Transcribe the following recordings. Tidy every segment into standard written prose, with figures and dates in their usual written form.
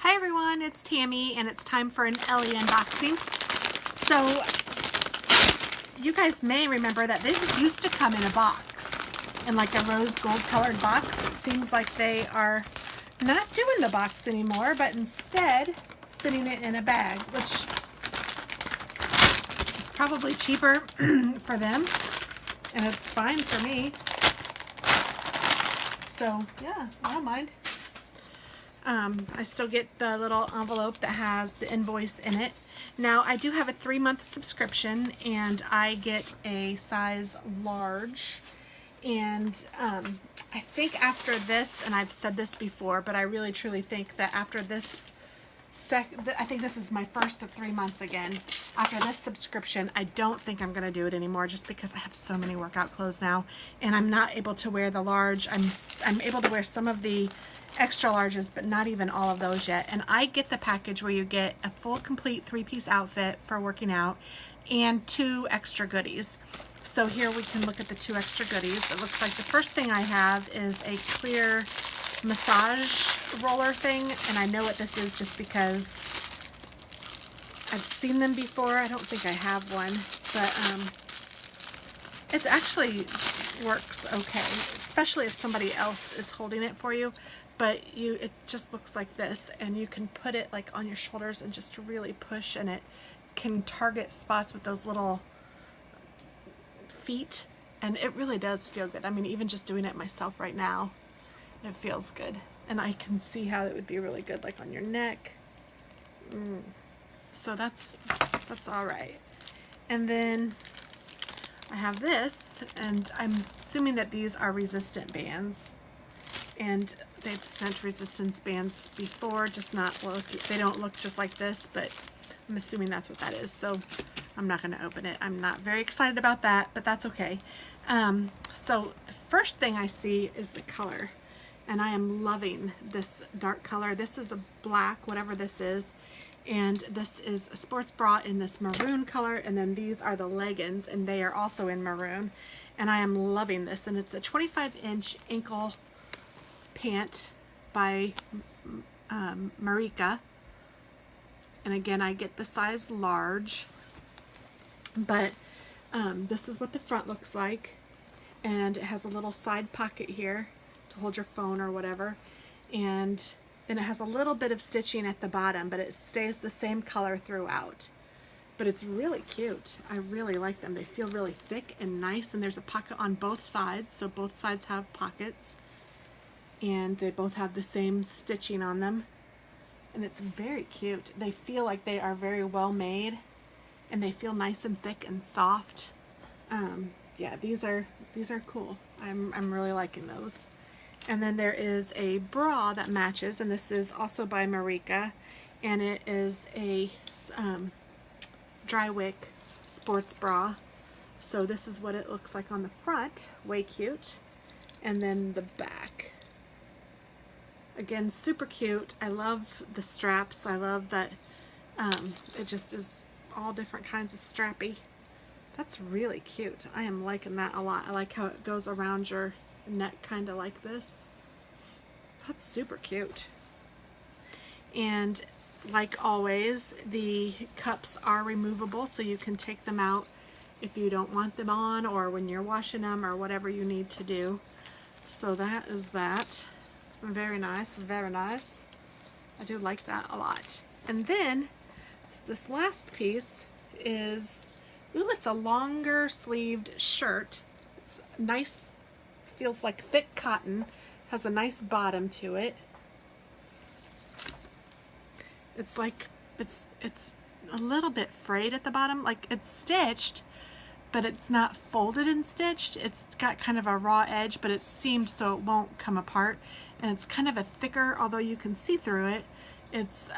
Hi everyone, it's Tammy and it's time for an Ellie unboxing. So you guys may remember that this used to come in a box, in like a rose gold colored box. It seems like they are not doing the box anymore, but instead sitting it in a bag, which is probably cheaper for them, and it's fine for me. So yeah, I don't mind. I still get the little envelope that has the invoice in it. Now I do have a 3-month subscription and I get a size large, and I think after this, and I've said this before, but I really truly think that after this I think this is my first of 3 months again. After this subscription, I don't think I'm going to do it anymore, just because I have so many workout clothes now and I'm not able to wear the large. I'm able to wear some of the extra larges, but not even all of those yet. And I get the package where you get a full complete 3-piece outfit for working out and 2 extra goodies. So here we can look at the 2 extra goodies. It looks like the first thing I have is a clear massage roller thing, and I know what this is just because I've seen them before. I don't think I have one, but it actually works okay, especially if somebody else is holding it for you. But it just looks like this, and you can put it like on your shoulders and just really push, and it can target spots with those little feet, and it really does feel good. I mean, even just doing it myself right now, it feels good. And I can see how it would be really good like on your neck. So that's all right. And then I have this, and I'm assuming that these are resistant bands. And they've sent resistance bands before, just not, well, they don't look just like this, but I'm assuming that's what that is. So I'm not going to open it. I'm not very excited about that, but that's okay. So the first thing I see is the color, and I am loving this dark color. This is a black, whatever this is, and this is a sports bra in this maroon color, and then these are the leggings, and they are also in maroon, and I am loving this. And it's a 25-inch ankle pant by Marika, and again I get the size large, but this is what the front looks like, and it has a little side pocket here to hold your phone or whatever, and then it has a little bit of stitching at the bottom, but it stays the same color throughout. But it's really cute. I really like them. They feel really thick and nice, and there's a pocket on both sides, so both sides have pockets, and they both have the same stitching on them, and it's very cute. They feel like they are very well made, and they feel nice and thick and soft. Yeah, these are cool. I'm really liking those. And then there is a bra that matches, and this is also by Marika, and it is a dry wick sports bra. So this is what it looks like on the front, way cute. And then the back, again, super cute. I love the straps. I love that it just is all different kinds of strappy. That's really cute. I am liking that a lot. I like how it goes around your neck, kind of like this. That's super cute. And like always, the cups are removable, so you can take them out if you don't want them on, or when you're washing them, or whatever you need to do. So that is that. Very nice, very nice. I do like that a lot. And then this last piece is, ooh, it's a longer sleeved shirt. It's nice, feels like thick cotton, has a nice bottom to it. It's like, it's a little bit frayed at the bottom, like it's stitched, but it's not folded and stitched. It's got kind of a raw edge, but it's seamed so it won't come apart. And it's kind of a thicker, although you can see through it. It's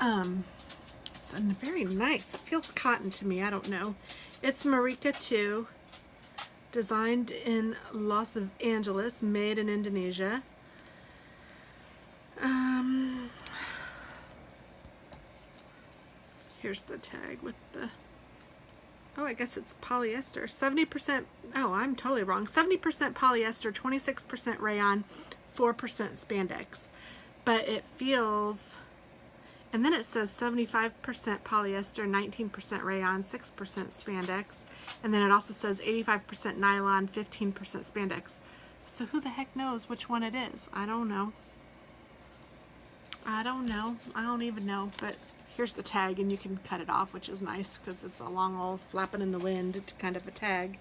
very nice. It feels cotton to me, I don't know. It's Marika 2, designed in Los Angeles, made in Indonesia. Here's the tag with the, oh, I guess it's polyester. 70%, oh, I'm totally wrong. 70% polyester, 26% rayon, 4% spandex. But it feels, And then it says 75% polyester, 19% rayon, 6% spandex. And then it also says 85% nylon, 15% spandex. So who the heck knows which one it is? I don't know. I don't know. I don't even know. But here's the tag, and you can cut it off, which is nice because it's a long old flapping in the wind kind of a tag.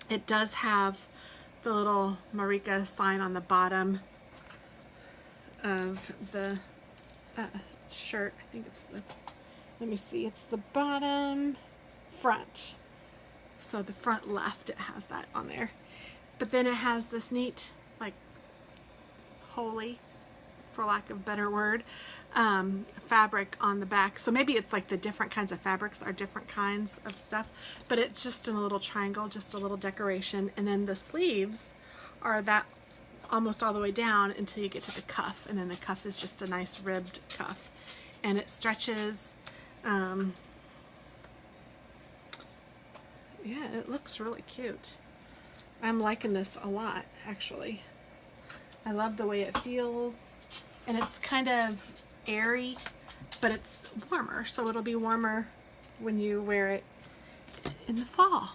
It does have the little Marika sign on the bottom of the shirt. I think it's the, let me see, it's the bottom front. So the front left, it has that on there. But then it has this neat, like, holy, for lack of a better word, fabric on the back. So maybe it's like the different kinds of fabrics are different kinds of stuff, but it's just in a little triangle, just a little decoration. And then the sleeves are that almost all the way down until you get to the cuff, and then the cuff is just a nice ribbed cuff, and it stretches. Yeah, it looks really cute. I'm liking this a lot, actually. I love the way it feels, and it's kind of airy, but it's warmer, so it'll be warmer when you wear it in the fall.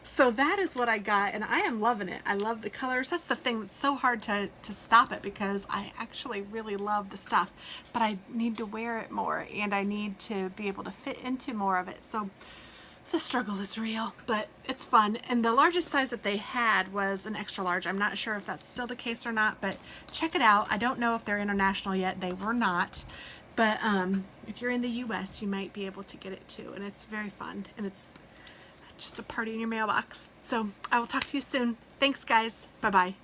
So that is what I got, and I am loving it. I love the colors. That's the thing that's so hard to stop it, because I actually really love the stuff, but I need to wear it more, and I need to be able to fit into more of it. So the struggle is real, but it's fun. And the largest size that they had was an extra large. I'm not sure if that's still the case or not, but check it out. I don't know if they're international yet. They were not, but if you're in the US, you might be able to get it too, and it's very fun, and it's just a party in your mailbox. So I will talk to you soon. Thanks, guys. Bye-bye.